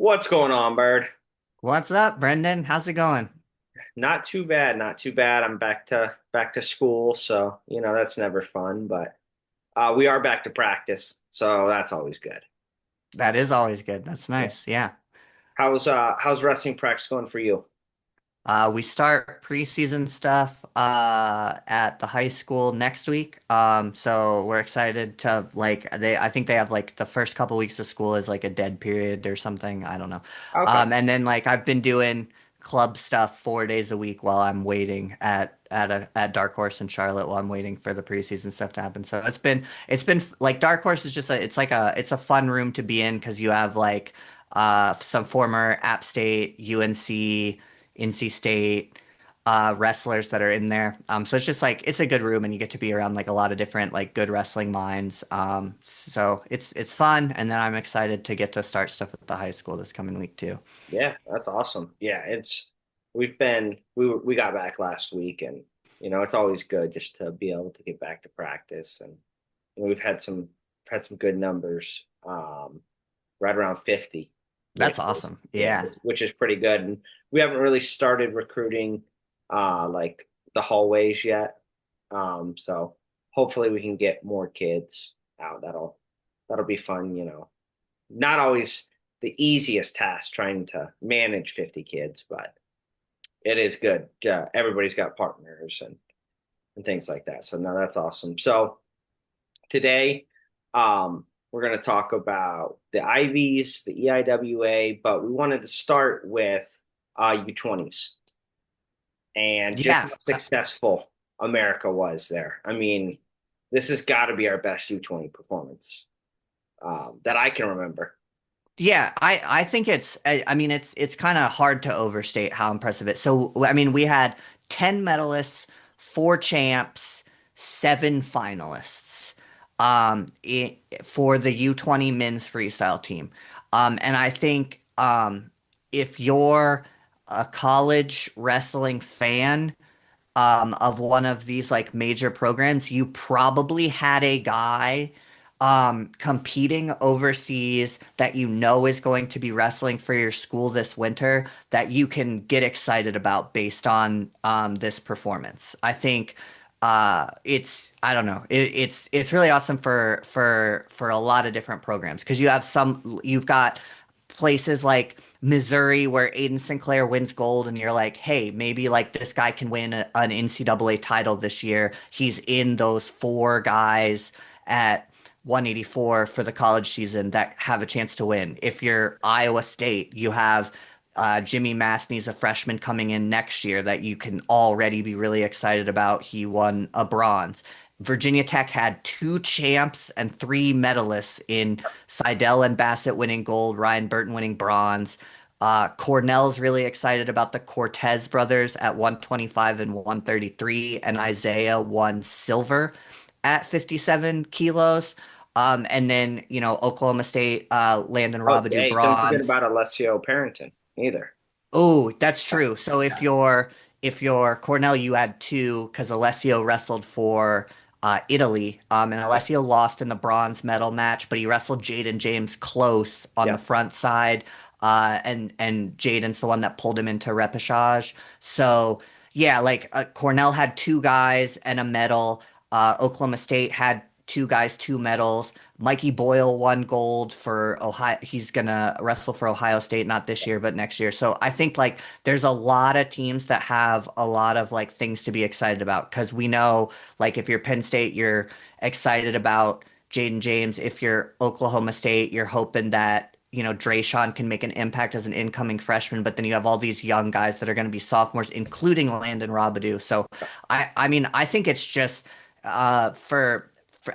What's going on, Bird? What's up, Brendan? How's it going? Not too bad, not too bad. I'm back to school, so that's never fun, but we are back to practice, so that's always good. That is always good. That's Yeah. nice. Yeah. How's wrestling practice going for you? We start preseason stuff at the high school next week. So we're excited to I think they have like the first couple weeks of school is like a dead period or something. I don't know. Okay. And then like I've been doing club stuff 4 days a week while I'm waiting at Darkhorse in Charlotte while I'm waiting for the preseason stuff to happen. So it's been like Darkhorse is just it's a fun room to be in because you have like some former App State, UNC, NC State wrestlers that are in there. So it's just like it's a good room and you get to be around like a lot of different like good wrestling minds. So it's fun and then I'm excited to get to start stuff at the high school this coming week too. Yeah, that's awesome. Yeah, we got back last week, and it's always good just to be able to get back to practice, and we've had some good numbers, right around 50 That's which awesome. yeah, Yeah. which is pretty good. And we haven't really started recruiting like the hallways yet. So hopefully we can get more kids out. That'll be fun, Not always the easiest task trying to manage 50 kids, but it is good. Everybody's got partners and things like that. So no, that's awesome. So today, we're going to talk about the Ivies, the EIWA, but we wanted to start with U20s and just Yeah. how successful America was there. I mean, this has got to be our best U20 performance that I can remember. Yeah, I think I mean it's kind of hard to overstate how impressive it. So I mean we had 10 medalists, 4 champs, 7 finalists for the U20 men's freestyle team. And I think if you're a college wrestling fan of one of these like major programs, you probably had a guy competing overseas that you know is going to be wrestling for your school this winter that you can get excited about based on this performance. I think I don't know it's really awesome for a lot of different programs because you've got places like Missouri where Aiden Sinclair wins gold and you're like, hey, maybe like this guy can win an NCAA title this year. He's in those 4 guys at 184 for the college season that have a chance to win. If you're Iowa State, you have Jimmy Masney's a freshman coming in next year that you can already be really excited about. He won a bronze. Virginia Tech had 2 champs and 3 medalists in Seidel and Bassett winning gold, Ryan Burton winning bronze. Cornell's really excited about the Cortez brothers at 125 and 133, and Isaiah won silver at 57 kilos. And then, Oklahoma State, Landon Oh, Robidoux hey, don't forget bronze. about Alessio Parrington either. Oh, that's Yeah, true. So yeah, if you're Cornell, you had 2 because Alessio wrestled for Italy, and yeah, Alessio lost in the bronze medal match, but he wrestled Jaden James close on yeah. the front side, and Jaden's the one that pulled him into repechage. So yeah, like Cornell had 2 guys and a medal. Oklahoma State had 2 guys, 2 medals. Mikey Boyle won gold for Ohio. He's gonna wrestle for Ohio State, not this year, but next year. So I think like there's a lot of teams that have a lot of like things to be excited about because we know like if you're Penn State, you're excited about Jaden James. If you're Oklahoma State, you're hoping that Drayshawn can make an impact as an incoming freshman, but then you have all these young guys that are going to be sophomores, including Landon Robidoux. So I mean I think it's just for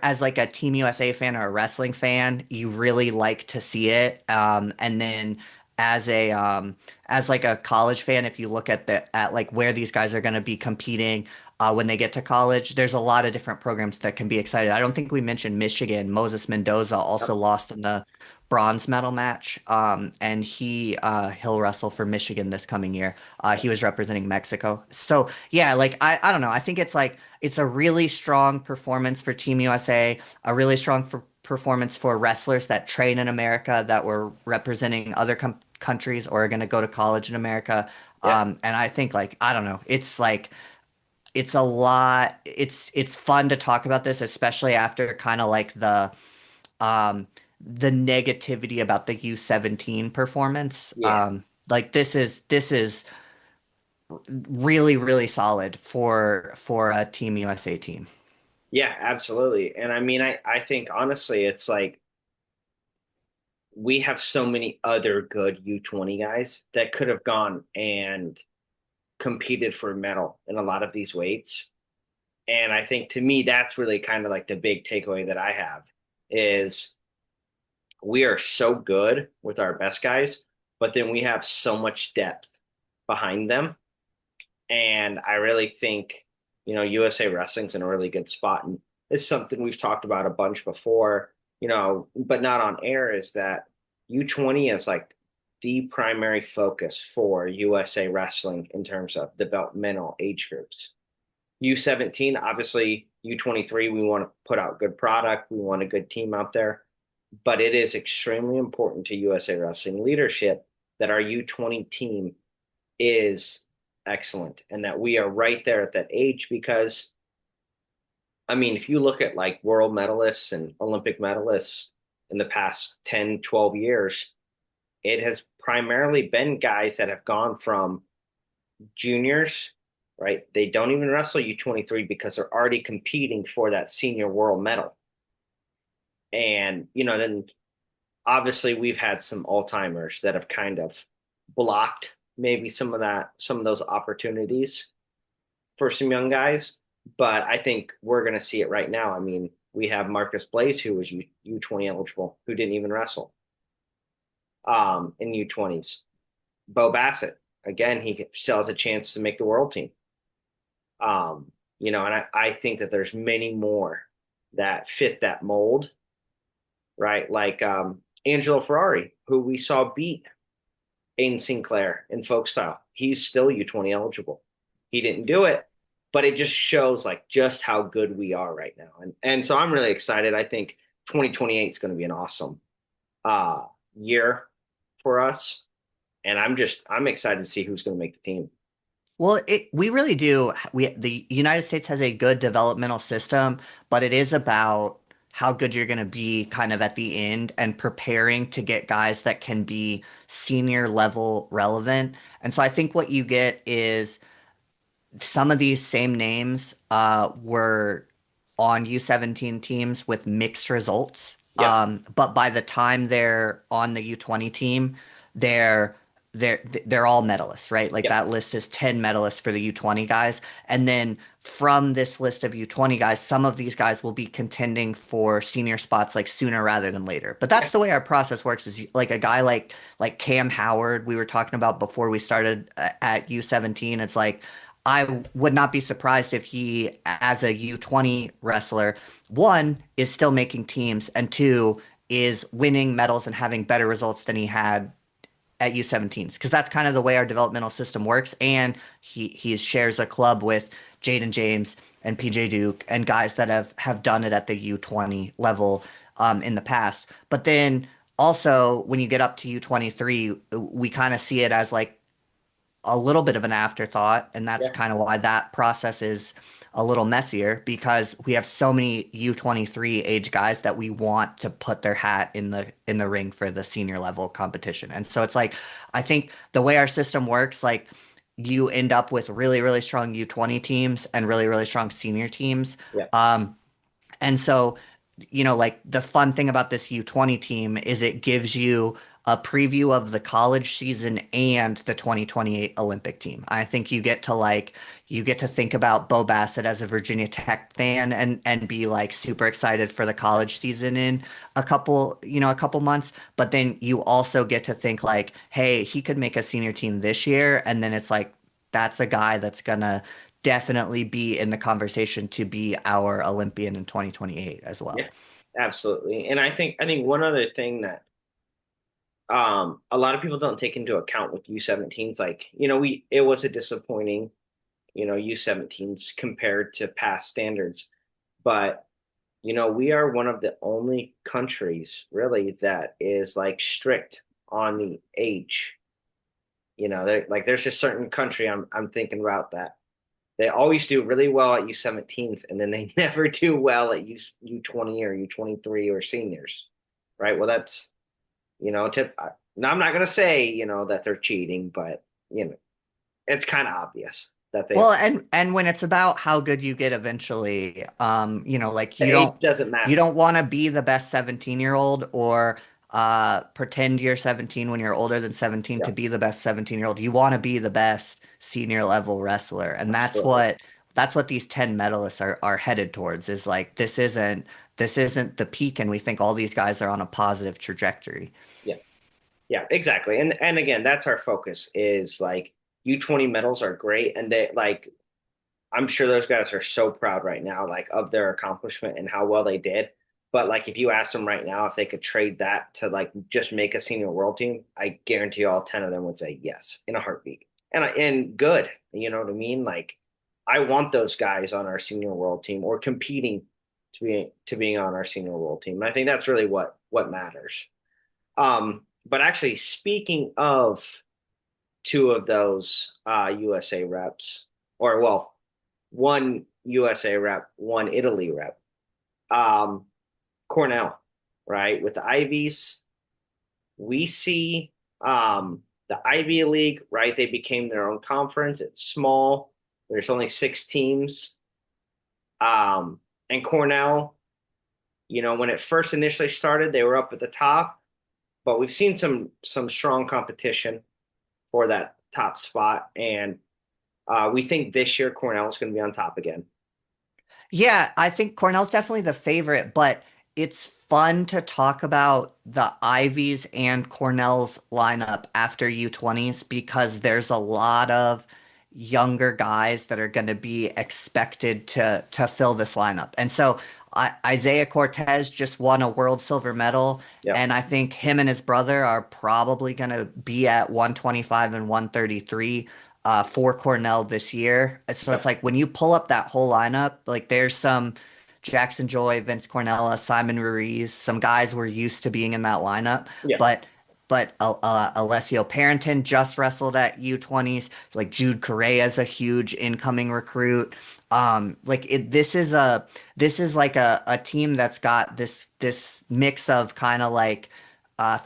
as like a Team USA fan or a wrestling fan, you really like to see it. And then as a as like a college fan, if you look at like where these guys are going to be competing when they get to college, there's a lot of different programs that can be excited. I don't think we mentioned Michigan. Moses Mendoza also Yep. lost in the bronze medal match, and he'll wrestle for Michigan this coming year. He was representing Mexico. So yeah, like I don't know. I think it's a really strong performance for Team USA, a really strong performance for wrestlers that train in America that were representing other countries or are going to go to college in America. Yeah. And I think like I don't know, it's like it's a lot. It's fun to talk about this, especially after kind of like the negativity about the U17 performance. Yeah. Like this is really really solid for a Team USA team. Yeah, absolutely. And I mean, I think honestly, it's like we have so many other good U20 guys that could have gone and competed for a medal in a lot of these weights. And I think to me, that's really kind of like the big takeaway that I have is we are so good with our best guys, but then we have so much depth behind them. And I really think, USA Wrestling's in a really good spot. And it's something we've talked about a bunch before, but not on air, is that U20 is like the primary focus for USA Wrestling in terms of developmental age groups. U17, obviously, U23, we want to put out good product. We want a good team out there. But it is extremely important to USA Wrestling leadership that our U20 team is excellent and that we are right there at that age because, I mean, if you look at like world medalists and Olympic medalists in the past 10, 12 years, it has primarily been guys that have gone from juniors, right? They don't even wrestle U23 because they're already competing for that senior world medal. And, then obviously we've had some all-timers that have kind of blocked maybe some of those opportunities for some young guys. But I think we're going to see it right now. I mean, we have Marcus Blaze, who was U20 eligible, who didn't even wrestle in U20s. Bo Bassett, again, he still has a chance to make the world team. And I think that there's many more that fit that mold, right? Like Angelo Ferrari, who we saw beat Aiden Sinclair in folk style. He's still U20 eligible. He didn't do it, but it just shows like just how good we are right now. And so I'm really excited. I think 2028 is going to be an awesome year for us. And I'm excited to see who's going to make the team. Well, we really do. The United States has a good developmental system, but it is about how good you're going to be kind of at the end and preparing to get guys that can be senior level relevant. And so I think what you get is some of these same names were on U17 teams with mixed results. Yep. But by the time they're on the U20 team, they're they're all medalists, right? Like Yep. that list is 10 medalists for the U20 guys. And then from this list of U20 guys, some of these guys will be contending for senior spots like sooner rather than later. But that's Yep. the way our process works is like a guy like Cam Howard we were talking about before we started at U17. It's like I would not be surprised if he, as a U20 wrestler, one, is still making teams, and two, is winning medals and having better results than he had at U17s. Because that's kind of the way our developmental system works. And he shares a club with Jaden James and PJ Duke and guys that have done it at the U20 level in the past. But then also, when you get up to U23, we kind of see it as like a little bit of an afterthought, and that's Yeah. kind of why that process is a little messier because we have so many U23 age guys that we want to put their hat in the ring for the senior level competition. And so it's like I think the way our system works, like you end up with really, really strong U20 teams and really, really strong senior teams. Yeah. And so, like the fun thing about this U20 team is it gives you a preview of the college season and the 2028 Olympic team. I think you get to think about Bo Bassett as a Virginia Tech fan and be like super excited for the college season in a couple months, but then you also get to think like, hey, he could make a senior team this year, and then it's like that's a guy that's gonna definitely be in the conversation to be our Olympian in 2028 as well. Yeah. Absolutely. And I think one other thing that a lot of people don't take into account with U17s, like, it was a disappointing, U17s compared to past standards. But, we are one of the only countries really that is like strict on the age. Like there's just certain country I'm thinking about that they always do really well at U17s, and then they never do well at U20 or U23 or seniors, right? Well, that's tip. Now I'm not gonna say that they're cheating, but it's kind of obvious that they Well, and when it's about how good you get eventually, like the age doesn't you matter. don't want to be the best 17-year-old or pretend you're 17 when you're older than 17 Yeah, to be the best 17-year-old. You want to be the best senior level wrestler. And absolutely. that's what these 10 medalists are headed towards is like this isn't the peak and we think all these guys are on a positive trajectory. Yeah, yeah, exactly. And again, that's our focus is like U20 medals are great, and they like I'm sure those guys are so proud right now, like of their accomplishment and how well they did. But like, if you ask them right now if they could trade that to like just make a senior world team, I guarantee all 10 of them would say yes in a heartbeat. And good, you know what I mean? Like, I want those guys on our senior world team or competing to being on our senior world team. And I think that's really what matters. But actually, speaking of two of those USA reps, or well, one USA rep, one Italy rep. Um, Cornell, right? With the Ivies, we see the Ivy League, right? They became their own conference. It's small. There's only 6 teams. And Cornell, when it first initially started, they were up at the top, but we've seen some strong competition for that top spot, and we think this year Cornell is going to be on top again. Yeah, I think Cornell's definitely the favorite, but it's fun to talk about the Ivies and Cornell's lineup after U20s because there's a lot of younger guys that are going to be expected to fill this lineup. And so Isaiah Cortez just won a world silver medal, Yeah, and I think him and his brother are probably going to be at 125 and 133 for Cornell this year. So yeah, it's like when you pull up that whole lineup, like there's some Jackson Joy, Vince Cornella, Simon Ruiz, some guys we're used to being in that lineup, yeah. but Alessio Parrington just wrestled at U20s. Like Jude Correa is a huge incoming recruit. This is like a team that's got this mix of kind of like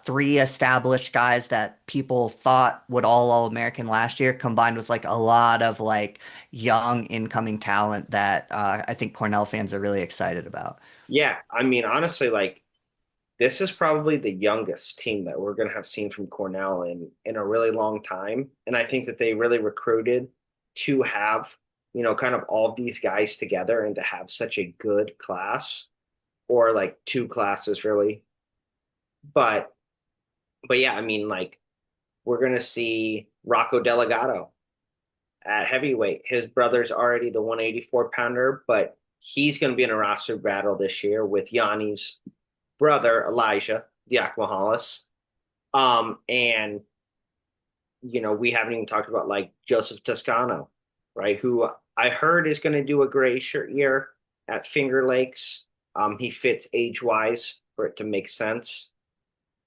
three established guys that people thought would all American last year, combined with like a lot of like young incoming talent that I think Cornell fans are really excited about. Yeah, I mean, honestly, like this is probably the youngest team that we're going to have seen from Cornell in a really long time, and I think that they really recruited to have kind of all of these guys together and to have such a good class or like two classes really. But yeah, I mean, like we're going to see Rocco Delgado at heavyweight. His brother's already the 184 pounder, but he's going to be in a roster battle this year with Yanni's brother Elijah Diakmahalis. And we haven't even talked about like Joseph Toscano, right? Who I heard is going to do a gray shirt year at Finger Lakes. He fits age wise for it to make sense.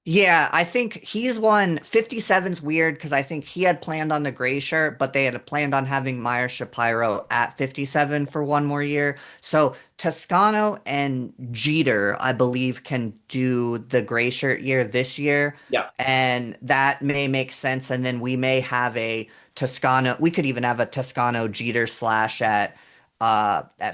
Yeah, I think he's one. 57's weird because I think he had planned on the gray shirt, but they had planned on having Meyer Shapiro at 57 for one more year. So Toscano and Jeter, I believe, can do the gray shirt year this year, Yeah, and that may make sense. And then we may have a Toscano. We could even have a Toscano Jeter slash at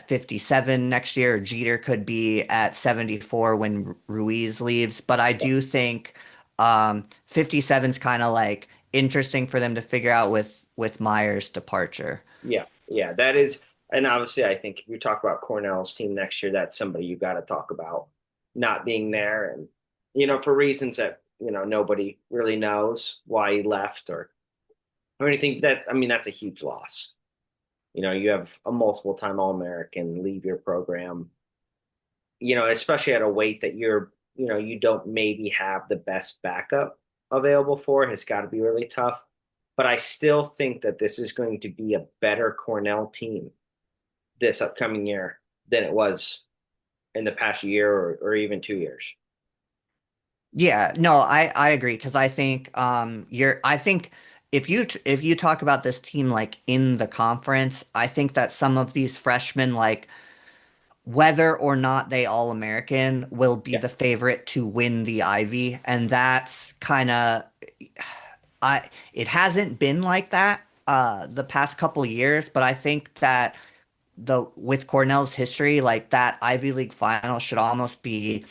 57 next year. Jeter could be at 74 when Ruiz leaves. But I yeah, do think 57's kind of like interesting for them to figure out with Meyer's departure. yeah, yeah. That is, and obviously, I think if you talk about Cornell's team next year, that's somebody you got to talk about not being there, and for reasons that nobody really knows why he left or anything. That I mean, that's a huge loss. You have a multiple time All American leave your program, especially at a weight that you don't maybe have the best backup available for, has got to be really tough. But I still think that this is going to be a better Cornell team this upcoming year than it was in the past year or even 2 years. Yeah, no, I agree because I think I think if you talk about this team like in the conference, I think that some of these freshmen like whether or not they all American will be Yeah, the favorite to win the Ivy, and that's kind of I it hasn't been like that the past couple years, but I think that the with Cornell's history, like that Ivy League final should almost be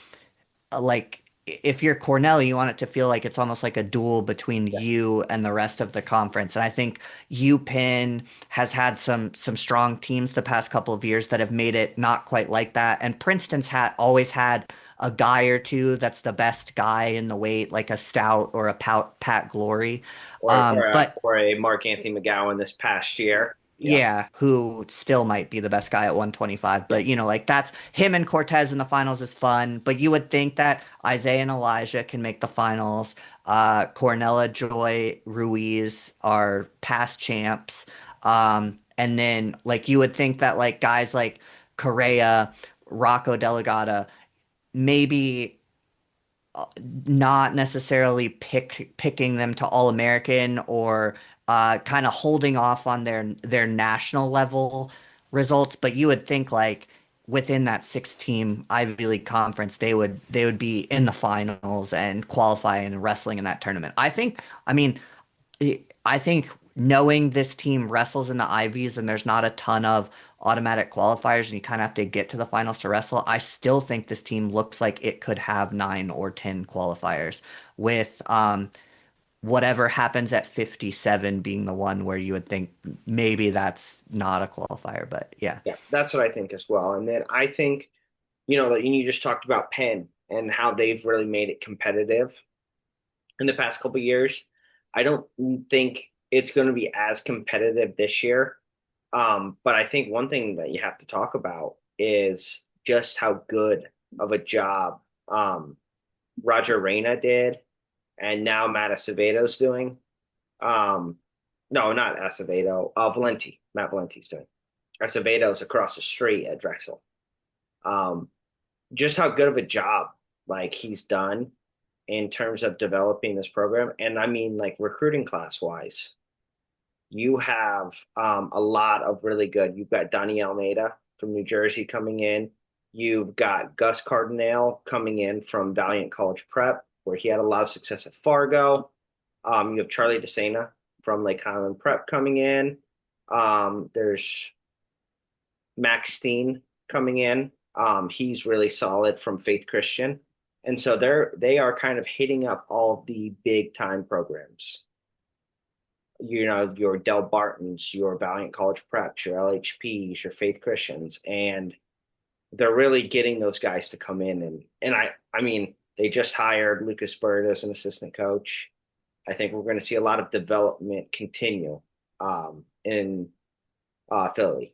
like if you're Cornell, you want it to feel like it's almost like a duel between yeah, you and the rest of the conference. And I think UPenn has had some strong teams the past couple of years that have made it not quite like that. And Princeton's had always had a guy or two that's the best guy in the weight, like a Stout or a Pat Glory. But or a Mark Anthony McGowan this past year. Yeah, yeah, who still might be the best guy at 125. yeah, But, like that's him and Cortez in the finals is fun. But you would think that Isaiah and Elijah can make the finals. Cornella, Joy, Ruiz are past champs. And then like you would think that like guys like Correa, Rocco Delegata, maybe not necessarily picking them to All American or kind of holding off on their national level results, but you would think like within that six team Ivy League conference they would be in the finals and qualify and wrestling in that tournament. I think knowing this team wrestles in the Ivies and there's not a ton of automatic qualifiers and you kind of have to get to the finals to wrestle, I still think this team looks like it could have 9 or 10 qualifiers with whatever happens at 57 being the one where you would think maybe that's not a qualifier, but yeah. yeah. That's what I think as well. And then I think, that you just talked about Penn and how they've really made it competitive in the past couple of years. I don't think it's going to be as competitive this year. But I think one thing that you have to talk about is just how good of a job Roger Reyna did, and now Matt Aceveto's doing. Um, no, not Acevedo. Valenti. Matt Valenti's doing. Aceveto's across the street at Drexel. Um, just how good of a job like he's done in terms of developing this program, and I mean like recruiting class wise, you have a lot of really good. You've got Donnie Almeida from New Jersey coming in. You've got Gus Cardinale coming in from Valiant College Prep, where he had a lot of success at Fargo. You have Charlie DeSena from Lake Highland Prep coming in. There's Max Steen coming in. He's really solid from Faith Christian. And so they are kind of hitting up all of the big time programs. Your Del Bartons, your Valiant College Preps, your LHPs, your Faith Christians, and they're really getting those guys to come in and I mean they just hired Lucas Bird as an assistant coach. I think we're going to see a lot of development continue in Philly.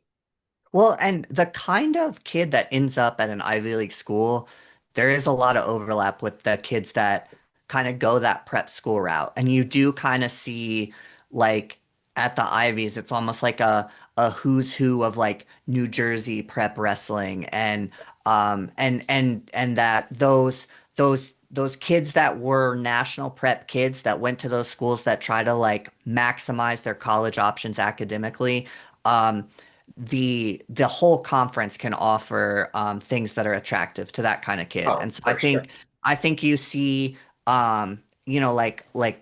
Well, and the kind of kid that ends up at an Ivy League school, there is a lot of overlap with the kids that kind of go that prep school route. And you do kind of see like at the Ivies, it's almost like a who's who of like New Jersey prep wrestling and that those kids that were national prep kids that went to those schools that try to like maximize their college options academically. Um, the whole conference can offer things that are attractive to that kind of kid. Oh, And so I for sure. think I think you see like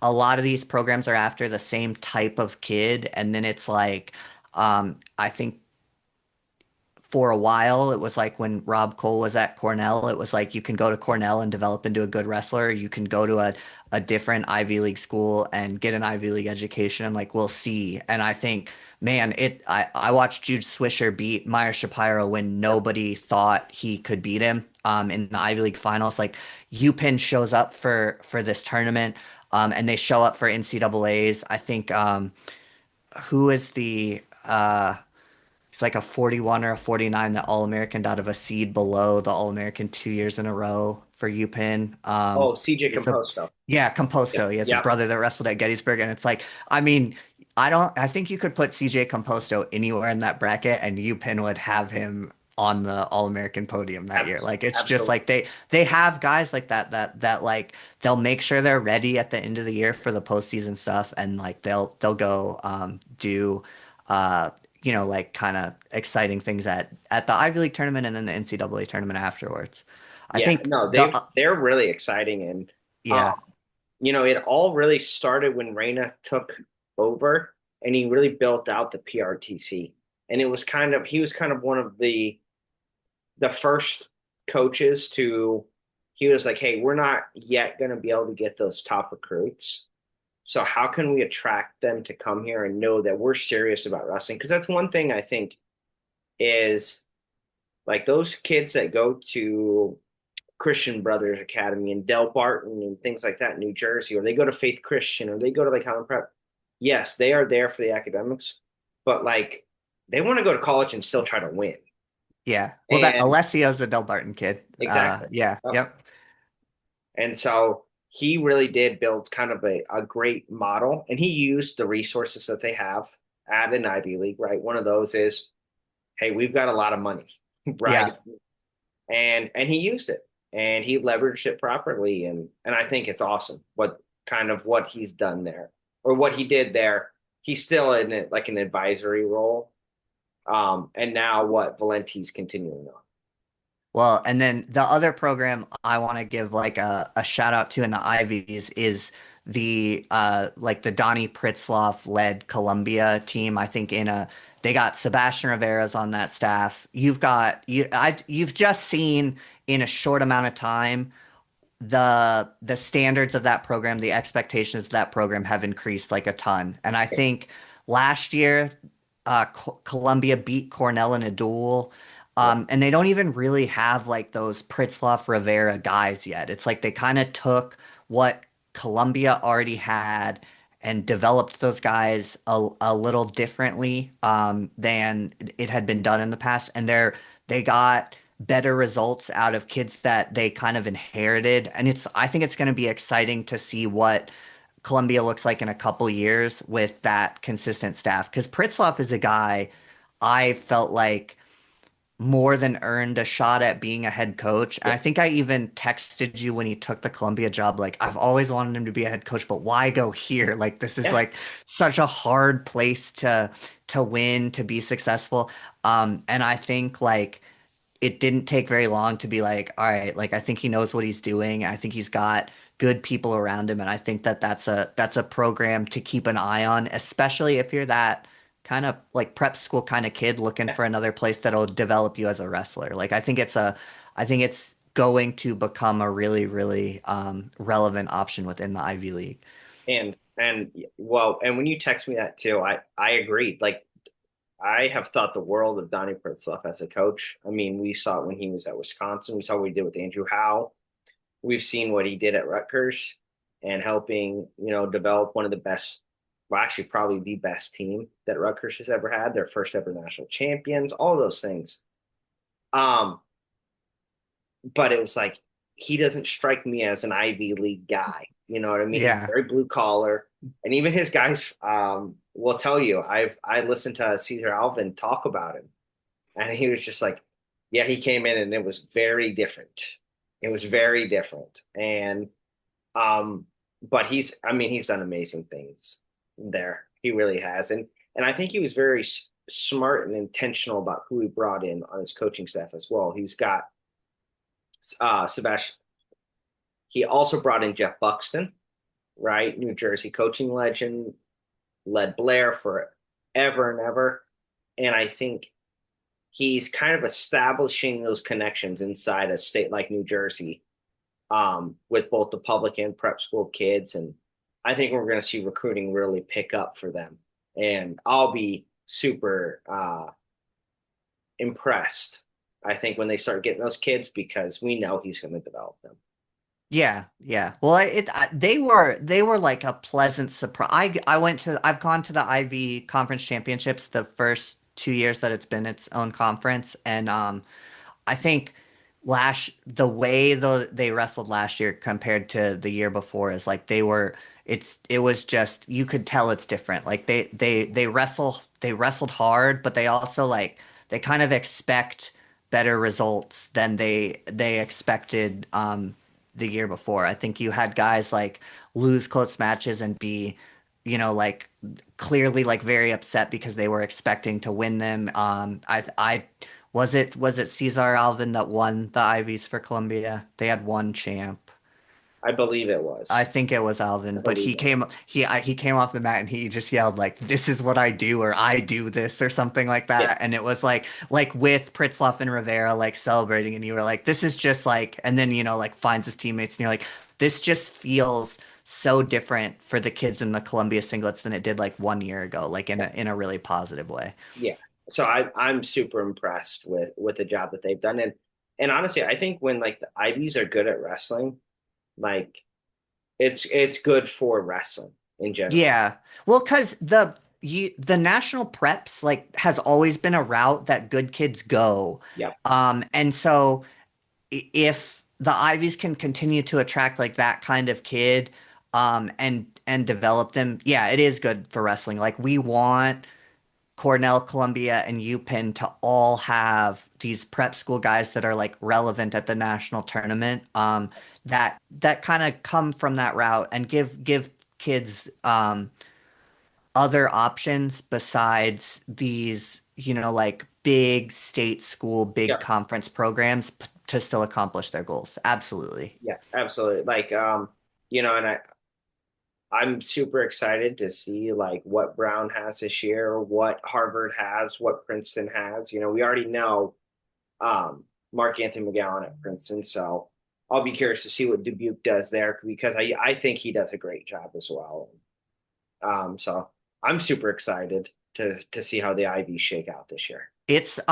a lot of these programs are after the same type of kid and then it's like I think for a while, it was like when Rob Cole was at Cornell, it was like you can go to Cornell and develop into a good wrestler. You can go to a different Ivy League school and get an Ivy League education, and like we'll see. And I think, man, I watched Jude Swisher beat Meyer Shapiro when Yep. nobody thought he could beat him in the Ivy League finals. Like UPenn shows up for this tournament, and they show up for NCAAs. I think who is the it's like a 41 or a 49 that All-American out of a seed below the All-American 2 years in a row for UPenn. Oh, CJ It's a Composto. yeah, Yep. Composto. He has a Yep. brother that wrestled at Gettysburg, and it's like, I mean, I think you could put CJ Composto anywhere in that bracket, and UPenn would have him on the All-American podium that year. Like it's just Absolutely. like they have guys like that like they'll make sure they're ready at the end of the year for the postseason stuff, and like they'll go do uh like kind of exciting things at the Ivy League tournament and then the NCAA tournament afterwards. I Yeah, think no, the they're really exciting, and yeah. it all really started when Reina took over, and he really built out the PRTC, and he was kind of one of the first coaches to. He was like, "Hey, we're not yet going to be able to get those top recruits, so how can we attract them to come here and know that we're serious about wrestling?" Because that's one thing I think is like those kids that go to Christian Brothers Academy and Del Barton and things like that in New Jersey, or they go to Faith Christian, or they go to like Highland Prep. Yes, they are there for the academics, but like they want to go to college and still try to win. Yeah. Well, that And Alessio's a Del Barton kid. exactly. Yeah. Yep. Yep. And so he really did build kind of a great model, and he used the resources that they have at an Ivy League, right? One of those is, hey, we've got a lot of money, right? Yeah. And he used it, and he leveraged it properly, and I think it's awesome what he's done there, or what he did there. He's still in it like an advisory role, and now what Valenti's continuing on. Well, and then the other program I want to give like a shout out to in the Ivies is the like the Donnie Pritzloff led Columbia team. I think they got Sebastian Rivera's on that staff. You've just seen in a short amount of time the standards of that program, the expectations of that program have increased like a ton. And I think last year, Columbia beat Cornell in a duel. Yeah, And they don't even really have like those Pritzloff Rivera guys yet. It's like they kind of took what Columbia already had and developed those guys a little differently than it had been done in the past. And they got better results out of kids that they kind of inherited. And I think it's going to be exciting to see what Columbia looks like in a couple years with that consistent staff. Because Pritzloff is a guy I felt like more than earned a shot at being a head coach. And yeah, I think I even texted you when he took the Columbia job, like, I've always wanted him to be a head coach, but why go here? Like, this is yeah. like such a hard place to win, to be successful. And I think like it didn't take very long to be like, all right, like I think he knows what he's doing. I think he's got good people around him, and I think that's a program to keep an eye on, especially if you're that kind of like prep school kind of kid looking for another place that'll develop you as a wrestler. Like I think it's going to become a really, really relevant option within the Ivy League. And well, and when you text me that too, I agreed. Like I have thought the world of Donnie Pritzloff as a coach. I mean, we saw it when he was at Wisconsin. We saw what he did with Andrew Howe. We've seen what he did at Rutgers and helping, develop one of the best, well, actually probably the best team that Rutgers has ever had, their first ever national champions, all those things. Um, but it was like he doesn't strike me as an Ivy League guy. You know what I mean? He's Yeah. very blue collar, and even his guys will tell you. I listened to Caesar Alvin talk about him, and he was just like, "Yeah, he came in and it was very different. It was very different." And but I mean, he's done amazing things there. He really has, and I think he was very smart and intentional about who he brought in on his coaching staff as well. He's got Sebastian. He also brought in Jeff Buxton, right? New Jersey coaching legend, led Blair for ever and ever. And I think he's kind of establishing those connections inside a state like New Jersey, with both the public and prep school kids. And I think we're going to see recruiting really pick up for them. And I'll be super impressed, I think, when they start getting those kids, because we know he's going to develop them. Yeah, yeah. Well, they were like a pleasant surprise. I've gone to the Ivy Conference Championships the first 2 years that it's been its own conference, and I think the way they wrestled last year compared to the year before is like it was just you could tell it's different. Like they wrestled hard, but they also like they kind of expect better results than they expected the year before. I think you had guys like lose close matches and be, like clearly like very upset because they were expecting to win them. I was it Cesar Alvin that won the Ivies for Columbia? They had one champ. I believe it I was. think it was I Alvin, but believe it. he came off the mat and he just yelled like, "This is what I do," or "I do this," or something like Yeah, that. And it was like with Pritzloff and Rivera like celebrating, and you were like, "This is just like," and then like finds his teammates, and you're like, "This just feels so different for the kids in the Columbia singlets than it did like 1 year ago, like in a really positive way." yeah. So I'm super impressed with the job that they've done, and honestly, I think when like the Ivies are good at wrestling, like it's good for wrestling in general. Yeah. Well, because the national preps like has always been a route that good kids go. Yep. And so if the Ivies can continue to attract like that kind of kid, and develop them, yeah, it is good for wrestling. Like we want Cornell, Columbia, and UPenn to all have these prep school guys that are like relevant at the national tournament, that kind of come from that route and give kids other options besides these, like big state school, big Yep. conference programs to still accomplish their goals. Absolutely. Yeah, absolutely. Like and I'm super excited to see like what Brown has this year, what Harvard has, what Princeton has. We already know Mark Anthony McGowan at Princeton, so I'll be curious to see what Dubuque does there because I think he does a great job as well. So I'm super excited to see how the Ivies shake out this year. This is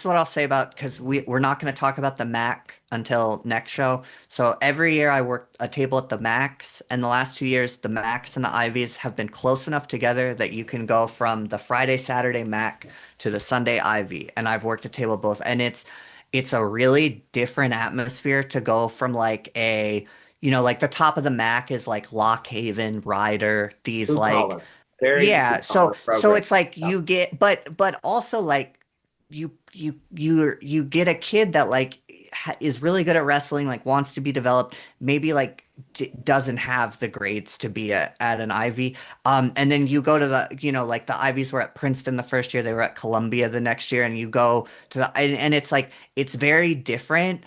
what I'll say about because we're not going to talk about the MAC until next show. So every year I work a table at the MACs, and the last 2 years the MACs and the Ivies have been close enough together that you can go from the Friday Saturday MAC to the Sunday Ivy, and I've worked a table both, and it's a really different atmosphere to go from like like the top of the MAC is like Lock Haven, Ryder, these Blue like collar, very blue yeah, collar so program. it's like you get, but also like you get a kid that like is really good at wrestling, like wants to be developed, maybe like d doesn't have the grades to be at an Ivy. And then you go to like the Ivies were at Princeton the first year, they were at Columbia the next year, and you go to and it's like it's very different,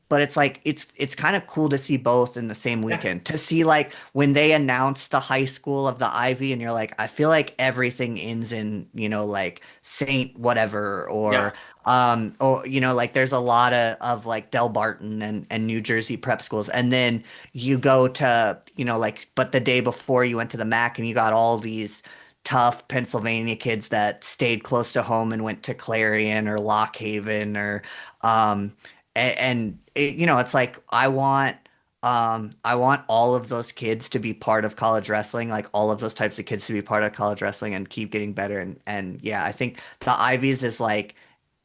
but it's like it's kind of cool to see both in the same Yeah, weekend. To see like when they announce the high school of the Ivy and you're like, I feel like everything ends in, like Saint whatever yeah, or like there's a lot of like Del Barton and New Jersey prep schools. And then you go to, like but the day before you went to the MAC and you got all these tough Pennsylvania kids that stayed close to home and went to Clarion or Lock Haven or and it's like I want all of those kids to be part of college wrestling, like all of those types of kids to be part of college wrestling and keep getting better. And yeah, I think the Ivies is like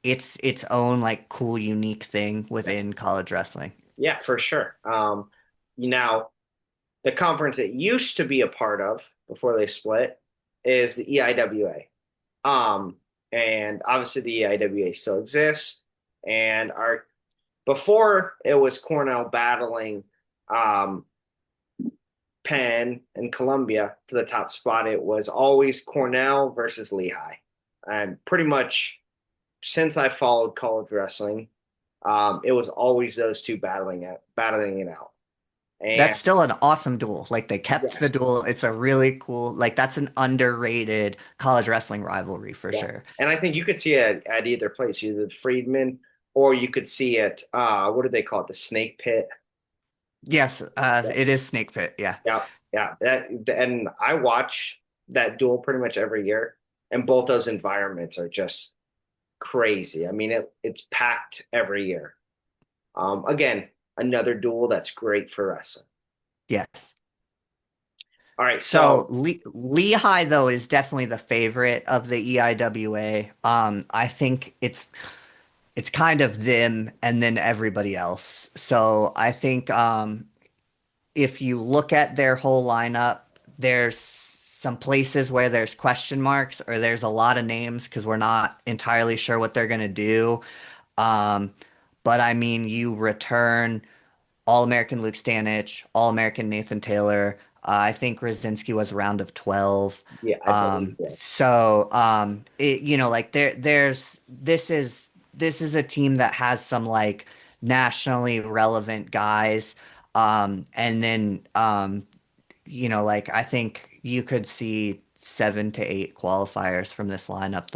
its own like cool, unique thing yeah, within college wrestling. yeah, for sure. Now the conference it used to be a part of before they split is the EIWA. And obviously the EIWA still exists. And our before it was Cornell battling um, Penn and Columbia for the top spot. It was always Cornell versus Lehigh. And pretty much since I followed college wrestling, it was always those two battling it out. That's And still an awesome duel. Like they kept the yes, duel. It's a really cool, like that's an underrated college wrestling rivalry for yeah. sure. And I think you could see it at either place, either the Freedman or you could see it. What do they call it? The Snake Pit. Yes, Yeah, it is Snake Pit. Yeah. yeah, yeah. And I watch that duel pretty much every year, and both those environments are just crazy. I mean, it's packed every year. Again, another duel that's great for wrestling. Yes. All right, So so Lehigh though is definitely the favorite of the EIWA. I think it's kind of them and then everybody else. So I think if you look at their whole lineup, there's some places where there's question marks or there's a lot of names because we're not entirely sure what they're gonna do. Um, but I mean, you return All-American Luke Stanich, All-American Nathan Taylor. I think Rosinski was a round of 12. Yeah, I believe it. Like this is a team that has some like nationally relevant guys. And then like I think you could see 7 to 8 qualifiers from this lineup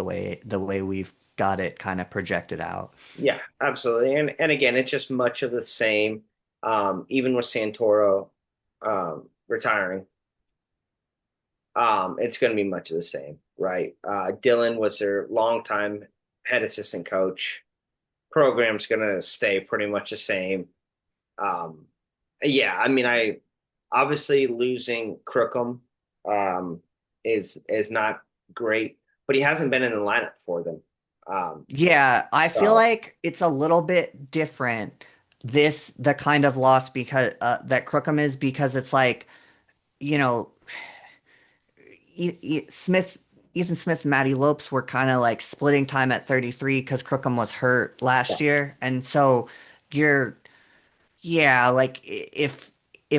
the way we've got it kind of projected out. Yeah, absolutely. And again, it's just much of the same. Even with Santoro retiring, it's going to be much of the same, right? Dylan was their longtime head assistant coach. Program's going to stay pretty much the same. Um, yeah, I mean, I obviously losing Crookham is not great, but he hasn't been in the lineup for them. Um, Yeah, I feel so like it's a little bit different the kind of loss because that Crookham is because it's like, you know, Smith, Ethan Smith, and Matty Lopes were kind of like splitting time at 33 because Crookham was hurt yeah, last year, and so you're yeah, like if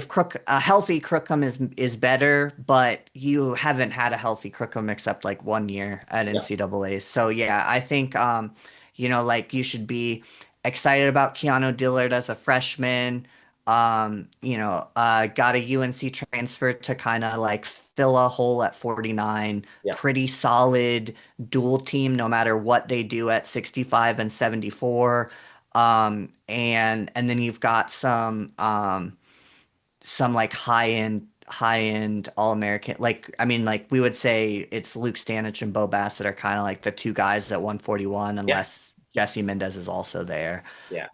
Crook a healthy Crookham is better, but you haven't had a healthy Crookham except like 1 year at yeah, NCAA. So yeah, I think like you should be excited about Keanu Dillard as a freshman. Got a UNC transfer to kind of like fill a hole at 49. yeah, Pretty solid dual team no matter what they do at 65 and 74. And then you've got some like high end All-American, like I mean like we would say it's Luke Stanich and Bo Bassett are kind of like the two guys at 141 yeah, unless Jesse Mendez is also there. yeah.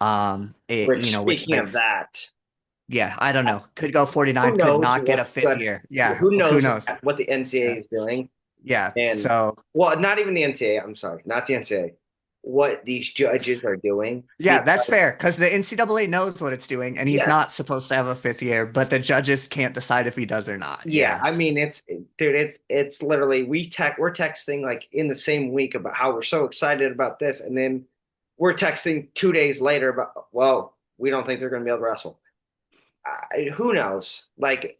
Which, Which speaking of that, yeah, I don't know. Could go who 49, could knows not get a what's fifth good? year. Yeah, Who who knows knows? what the NCAA Yeah. is doing? Yeah. And So well, not even the NCAA. I'm sorry, not the NCAA. What these judges are doing? yeah, that's Because fair because the NCAA knows what it's doing, and he's yes, not supposed to have a fifth year, but the judges can't decide if he does or not. yeah. Yeah. I mean, dude, it's literally we're texting like in the same week about how we're so excited about this, and then we're texting 2 days later about well, we don't think they're going to be able to wrestle. Who knows? Like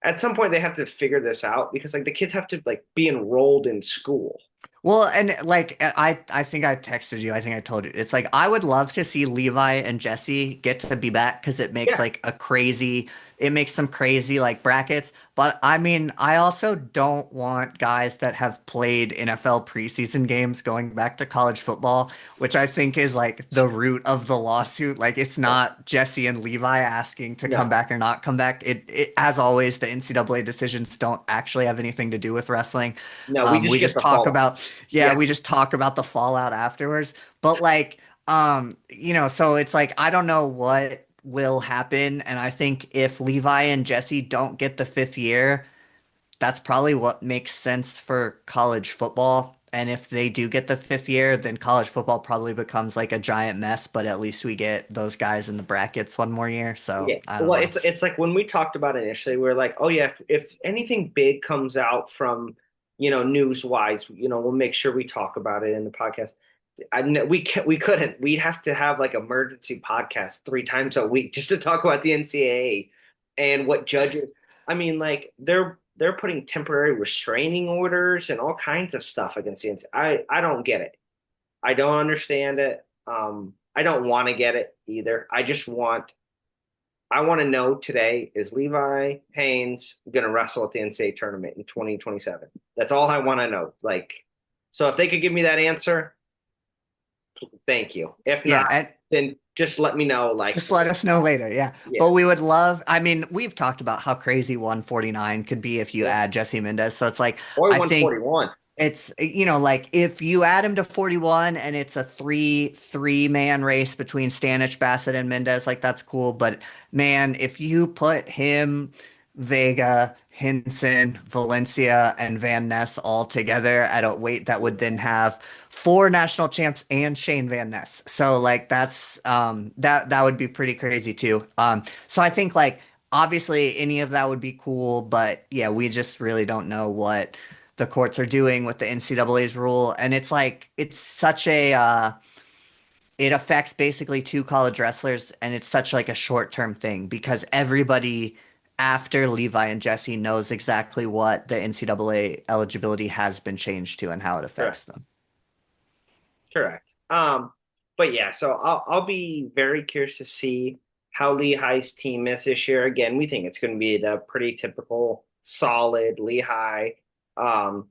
at some point they have to figure this out because like the kids have to like be enrolled in school. Well, and like I think I texted you. I think I told you. It's like I would love to see Levi and Jesse get to be back because Yeah, it makes some crazy like brackets. But I mean, I also don't want guys that have played NFL preseason games going back to college football, which I think is like the root of the lawsuit. Like it's yeah. not Jesse and Levi asking to come No, back or not come back. It as always, the NCAA decisions don't actually have anything to do with wrestling. no, we We just get just the talk fallout. about yeah, Yeah, we just talk about the fallout afterwards. But like, so it's like I don't know what will happen, and I think if Levi and Jesse don't get the fifth year, that's probably what makes sense for college football. And if they do get the fifth year, then college football probably becomes like a giant mess, but at least we get those guys in the brackets one more year. So yeah. I don't Well, know. it's like when we talked about it initially, we were like, oh yeah, if anything big comes out from news wise, we'll make sure we talk about it in the podcast. We couldn't. We'd have to have like emergency podcast 3 times a week just to talk about the NCAA and what judges. I mean, like they're putting temporary restraining orders and all kinds of stuff against the NCAA. I don't get it. I don't understand it. I don't want to get it either. I want to know today, is Levi Haynes going to wrestle at the NCAA tournament in 2027? That's all I want to know. Like, so if they could give me that answer, thank you. If Yeah, not, and then just let me know. Like, just let us know later. Yeah. yeah, But we would love, I mean, we've talked about how crazy 149 could be if you yeah. add Jesse Mendez. So it's like, Or I think 141. it's, like if you add him to 41 and it's a three-man race between Stanich, Bassett, and Mendez, like that's cool. But man, if you put him, Vega, Hinson, Valencia, and Van Ness all together at a weight that would then have four national champs and Shane Van Ness. So like that would be pretty crazy too. So I think like obviously any of that would be cool, but yeah, we just really don't know what the courts are doing with the NCAA's rule. And it's like it's such a it affects basically two college wrestlers, and it's such like a short-term thing because everybody after Levi and Jesse knows exactly what the NCAA eligibility has been changed to and how it affects Correct. them. Correct. But yeah, so I'll be very curious to see how Lehigh's team is this year. Again, we think it's going to be the pretty typical solid Lehigh, um,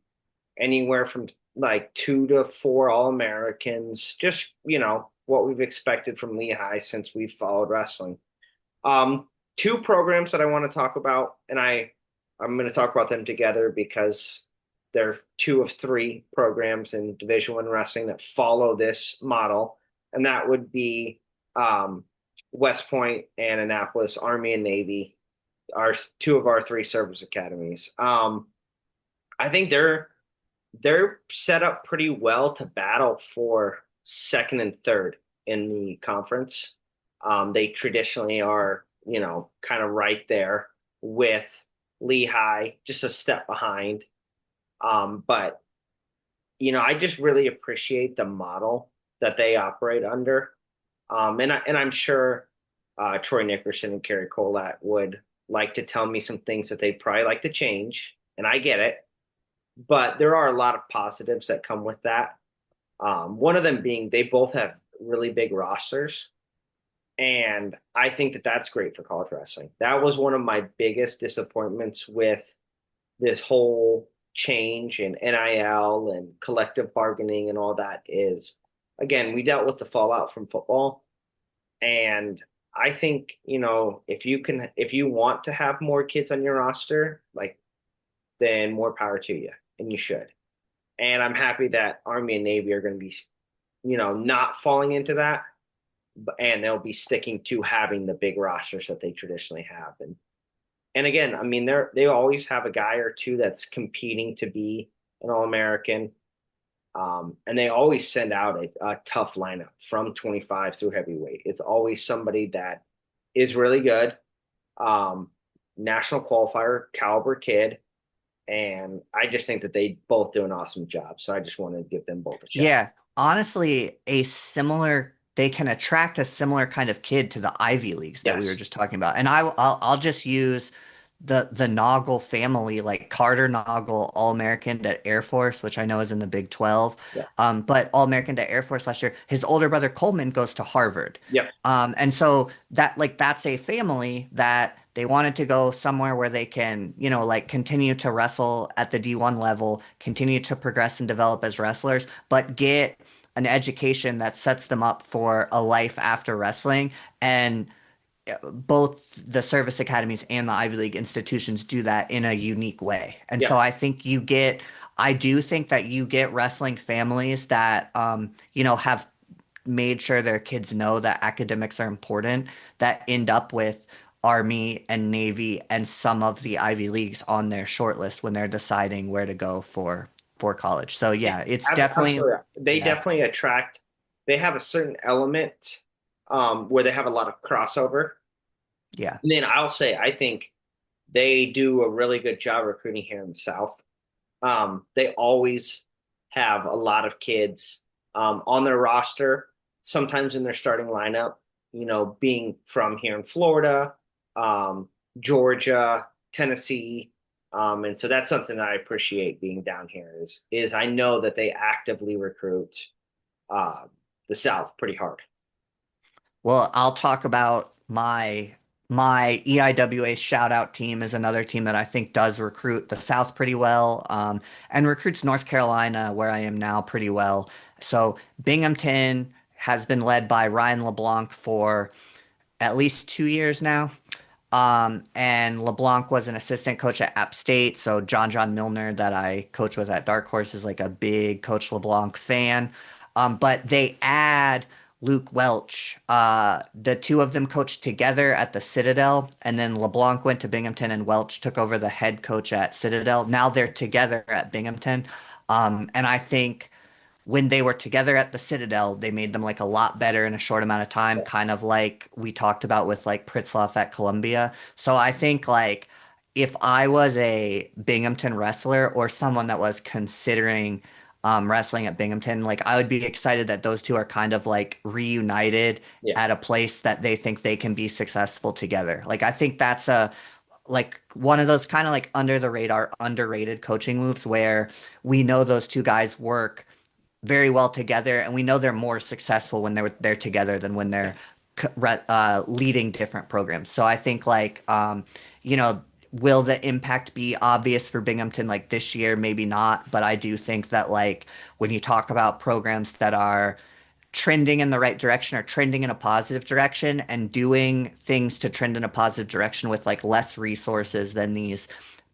anywhere from like 2 to 4 All-Americans. Just what we've expected from Lehigh since we've followed wrestling. Two programs that I want to talk about, and I'm going to talk about them together because they're 2 of 3 programs in Division I wrestling that follow this model, and that would be West Point and Annapolis Army and Navy, are 2 of our 3 service academies. I think they're set up pretty well to battle for second and third in the conference. They traditionally are, kind of right there with Lehigh, just a step behind. But I just really appreciate the model that they operate under. And I'm sure Troy Nickerson and Kerry Colat would like to tell me some things that they'd probably like to change, and I get it. But there are a lot of positives that come with that. One of them being they both have really big rosters, and I think that that's great for college wrestling. That was one of my biggest disappointments with this whole change in NIL and collective bargaining and all that is, again, we dealt with the fallout from football. And I think, if you want to have more kids on your roster, like, then more power to you, and you should. And I'm happy that Army and Navy are going to be, not falling into that, and they'll be sticking to having the big rosters that they traditionally have. And again, I mean, they always have a guy or two that's competing to be an All-American. And they always send out a tough lineup from 25 through heavyweight. It's always somebody that is really good, national qualifier caliber kid. And I just think that they both do an awesome job. So I just want to give them both a shout. Yeah, honestly, they can attract a similar kind of kid to the Ivy Leagues that we were Yes. just talking about. And I'll just use the Noggle family, like Carter Noggle, All-American at Air Force, which I know is in the Big 12. Yeah. But All-American at Air Force last year. His older brother Coleman goes to Harvard. Yep. And so that's a family that they wanted to go somewhere where they can, like continue to wrestle at the D1 level, continue to progress and develop as wrestlers, but get an education that sets them up for a life after wrestling. And both the service academies and the Ivy League institutions do that in a unique way. And Yeah. so I do think that you get wrestling families that, have made sure their kids know that academics are important, that end up with Army and Navy and some of the Ivy Leagues on their short list when they're deciding where to go for college. So yeah, it's definitely, Absolutely. They yeah, definitely attract, they have a certain element where they have a lot of crossover. yeah. And then I'll say, I think they do a really good job recruiting here in the South. They always have a lot of kids on their roster, sometimes in their starting lineup, being from here in Florida, Georgia, Tennessee. And so that's something that I appreciate being down here is I know that they actively recruit uh, the South pretty hard. Well, I'll talk about my EIWA shout out team is another team that I think does recruit the South pretty well, and recruits North Carolina, where I am now, pretty well. So Binghamton has been led by Ryan LeBlanc for at least 2 years now. And LeBlanc was an assistant coach at App State. So John Milner, that I coach with at Darkhorse, is like a big Coach LeBlanc fan. But they add Luke Welch. The two of them coached together at the Citadel, and then LeBlanc went to Binghamton, and Welch took over the head coach at Citadel. Now they're together at Binghamton. And I think when they were together at the Citadel, they made them like a lot better in a short amount of time, kind of like we talked about with like Pritzloff at Columbia. So I think like if I was a Binghamton wrestler or someone that was considering wrestling at Binghamton. Like I would be excited that those two are kind of like reunited Yeah. at a place that they think they can be successful together. Like I think that's a like one of those kind of like under the radar, underrated coaching moves where we know those two guys work very well together, and we know they're more successful when they're together than when they're leading different programs. So I think like you know, will the impact be obvious for Binghamton like this year? Maybe not, but I do think that like when you talk about programs that are trending in the right direction or trending in a positive direction and doing things to trend in a positive direction with like less resources than these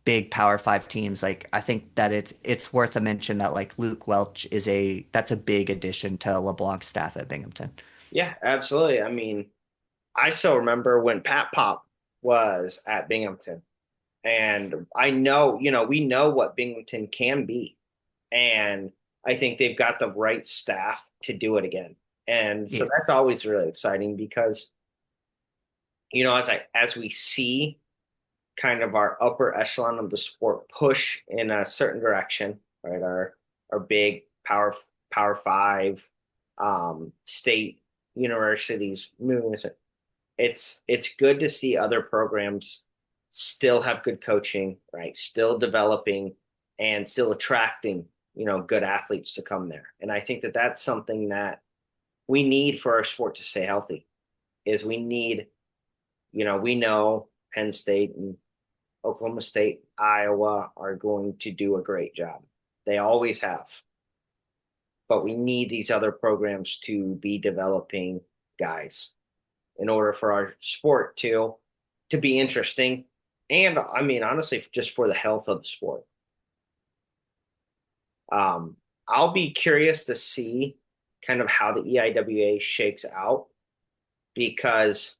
big Power Five teams. Like I think that it's worth a mention that like Luke Welch is that's a big addition to LeBlanc's staff at Binghamton. Yeah, absolutely. I mean, I still remember when Pat Pop was at Binghamton. And I know, we know what Binghamton can be. And I think they've got the right staff to do it again. And so Yeah. that's always really exciting because, as we see kind of our upper echelon of the sport push in a certain direction, right? Our big power five state universities moving. It's good to see other programs still have good coaching, right? Still developing and still attracting, good athletes to come there. And I think that that's something that we need for our sport to stay healthy. Is we need, we know Penn State and Oklahoma State, Iowa are going to do a great job. They always have. But we need these other programs to be developing guys in order for our sport to be interesting. And I mean, honestly, just for the health of the sport. I'll be curious to see kind of how the EIWA shakes out because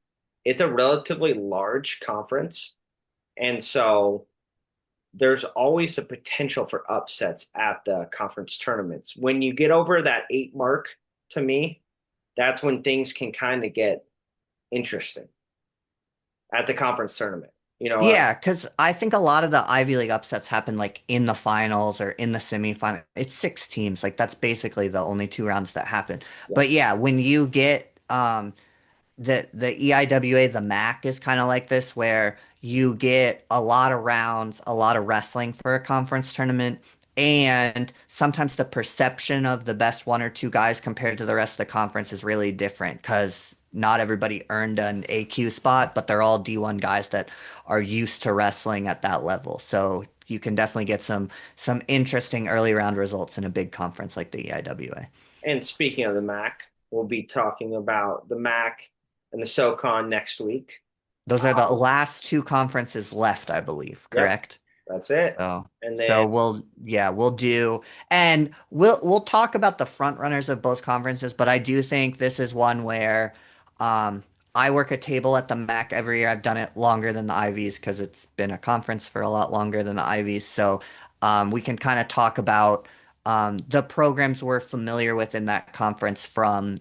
it's a relatively large conference. And so there's always the potential for upsets at the conference tournaments. When you get over that 8 mark, to me, that's when things can kind of get interesting at the conference tournament. Yeah, because I think a lot of the Ivy League upsets happen like in the finals or in the semifinal. It's 6 teams. Like that's basically the only 2 rounds that happen. Yeah, But yeah, when you get the EIWA, the MAC is kind of like this, where you get a lot of rounds, a lot of wrestling for a conference tournament, and sometimes the perception of the best one or two guys compared to the rest of the conference is really different because not everybody earned an AQ spot, but they're all D1 guys that are used to wrestling at that level. So you can definitely get some interesting early round results in a big conference like the EIWA. and speaking of the MAC, we'll be talking about the MAC and the SoCon next week. Those are the Um, last 2 conferences left, I believe, yep, correct? that's it. So, And so then, we'll do, and we'll talk about the front runners of both conferences, but I do think this is one where, um, I work a table at the MAC every year. I've done it longer than the Ivies because it's been a conference for a lot longer than the Ivies. So, we can kind of talk about, the programs we're familiar with in that conference from,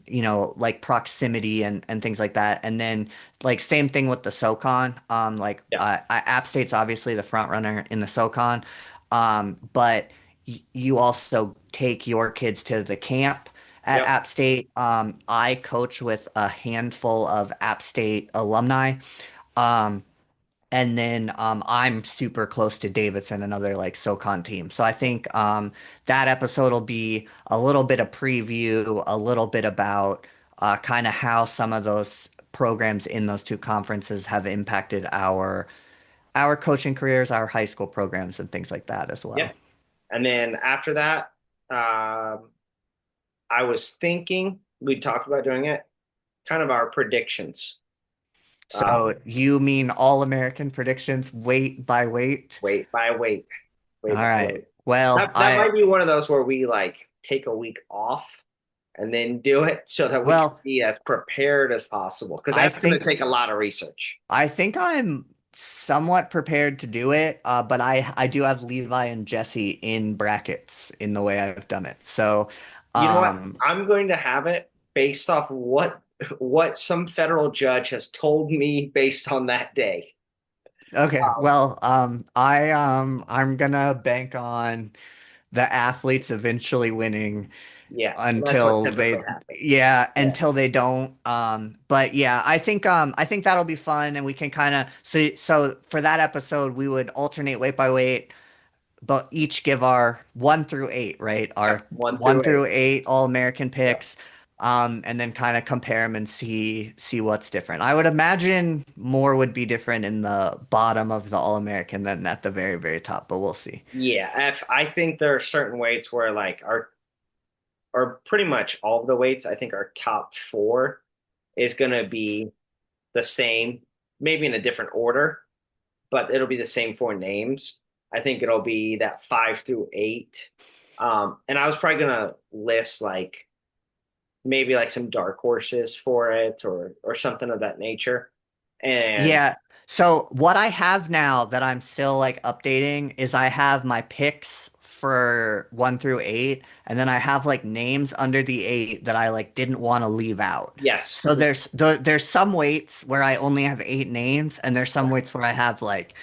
like proximity and things like that. And then like same thing with the SoCon. yeah, App State's obviously the front runner in the SoCon, but you also take your kids to the camp at yep, App State. I coach with a handful of App State alumni. Um, and then I'm super close to Davidson, another like SoCon team. So I think that episode will be a little bit of preview, a little bit about kind of how some of those programs in those 2 conferences have impacted our coaching careers, our high school programs, and things like that as yeah. well. And then after that, I was thinking we talked about doing it, kind of our predictions. So you mean all American predictions, weight by weight? Weight by weight, All weight by weight. right. Well, That might be one of those where we like take a week off and then do it so that we can well, be as prepared as possible because I that's going to think take a lot of research. I think I'm somewhat prepared to do it, but I do have Levi and Jesse in brackets in the way I've done it. So, You know what? um, I'm going to have it based off what some federal judge has told me based on that day. okay. Well, I'm gonna bank on the athletes eventually winning Yeah, that's what until typically they happens. yeah, Yeah. until they don't. But yeah, I think that'll be fun, and we can kind of so for that episode we would alternate weight by weight, but each give our 1 through 8, right? Our Yep. One one through through eight. eight All-American Yep. picks, and then kind of compare them and see what's different. I would imagine more would be different in the bottom of the All-American than at the very, very top, but we'll see. Yeah. If I think there are certain weights where like our or pretty much all of the weights, I think our top four is gonna be the same, maybe in a different order, but it'll be the same four names. I think it'll be that 5 through 8. And I was probably gonna list like maybe like some dark horses for it or something of that nature. And Yeah. So what I have now that I'm still like updating is I have my picks for 1 through 8, and then I have like names under the 8 that I like didn't want to leave out. yes, So there's some weights where I only have 8 names, and there's some weights where I have like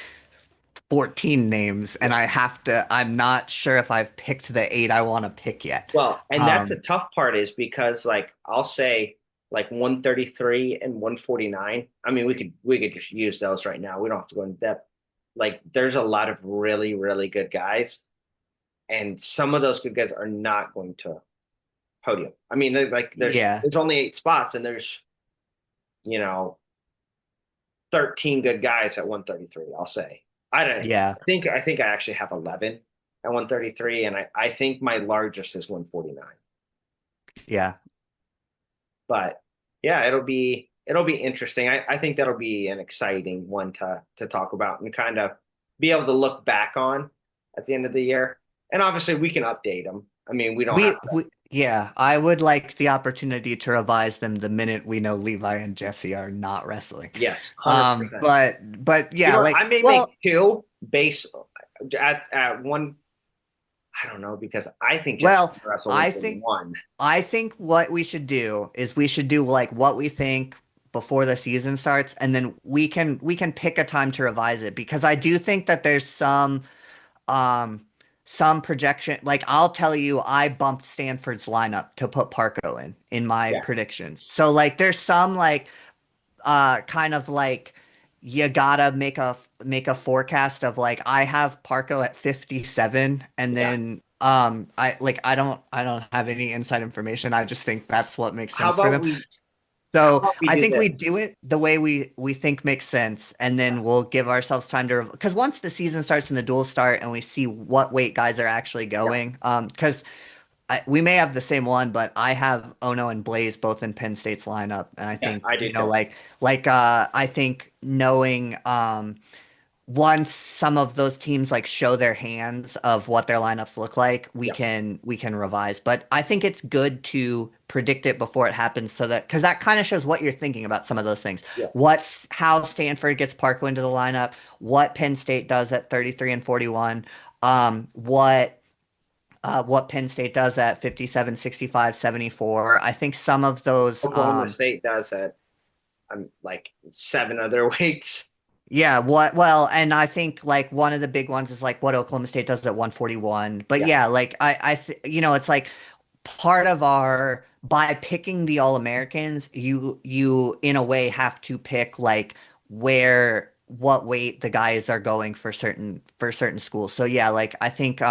14 names, and yeah. I'm not sure if I've picked the 8 I want to pick yet. Well, and that's the Um, tough part is because like I'll say like 133 and 149. I mean, we could just use those right now. We don't have to go in depth. Like there's a lot of really, really good guys, and some of those good guys are not going to podium. I mean, like yeah. there's only 8 spots, and there's you know 13 good guys at 133. I'll say. I don't Yeah. I think I actually have 11 at 133, and I think my largest is 149. Yeah. But yeah, it'll be interesting. I think that'll be an exciting one to talk about and kind of be able to look back on at the end of the year. And obviously, we can update them. I mean, we don't have to. Yeah, I would like the opportunity to revise them the minute we know Levi and Jesse are not wrestling. Yes, 100%. But You yeah, know what? like, I may make well, two base at one. I don't know because I think Jesse well, wrestle I think 141. I think what we should do is we should do like what we think before the season starts, and then we can pick a time to revise it, because I do think that there's um some projection. Like, I'll tell you, I bumped Stanford's lineup to put Parco in my Yeah. predictions. So like there's some like kind of like you gotta make a forecast of like I have Parco at 57, and Yeah. then I don't have any inside information. I just think that's what makes How sense for about them. we? How So about we I do think we this? do it the way we think makes sense, and then we'll give ourselves time to, because once the season starts and the duels start and we see what weight guys are actually Yeah. going, because we may have the same one, but I have Ono and Blaze both in Penn State's lineup, and I Yeah, think, I do too. I think knowing once some of those teams like show their hands of what their lineups look like, Yeah. we can revise. But I think it's good to predict it before it happens, so that, because that kind of shows what you're thinking about some of those things. Yeah. What's how Stanford gets Parkland into the lineup, what Penn State does at 33 and 41, what Penn State does at 57, 65, 74. I think some of those, Oklahoma State does it. I'm like 7 other weights. yeah, well, and I think like one of the big ones is like what Oklahoma State does at 141. But Yeah. yeah, like it's like part of our, by picking the All-Americans, you in a way have to pick like where what weight the guys are going for certain schools. So yeah, like I think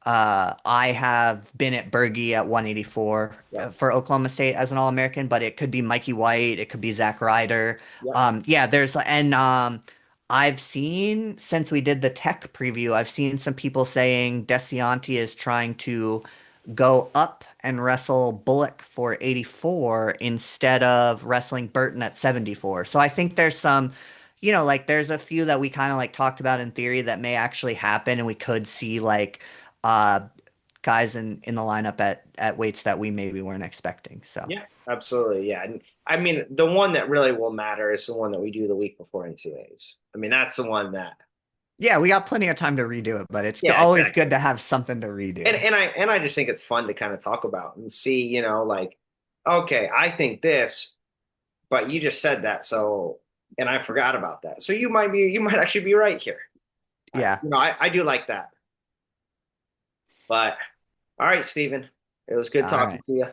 I have been at Bergie at 184 Yeah. for Oklahoma State as an All-American, but it could be Mikey White, it could be Zach Ryder. Yeah. Yeah, I've seen, since we did the tech preview, I've seen some people saying Desianti is trying to go up and wrestle Bullock for 84 instead of wrestling Burton at 74. So I think there's some, like there's a few that we kind of like talked about in theory that may actually happen, and we could see like uh guys in the lineup at weights that we maybe weren't expecting. So Yeah. Absolutely. Yeah. And I mean, the one that really will matter is the one that we do the week before NCAAs. I mean, that's the one that. yeah, we got plenty of time to redo it, but it's Yeah. always Exactly. good to have something to And redo. I just think it's fun to kind of talk about and see, like, okay, I think this, but you just said that, so and I forgot about that. So you might actually be right here. Yeah. I do like that. But all right, Stephen, it was good All talking right. to you.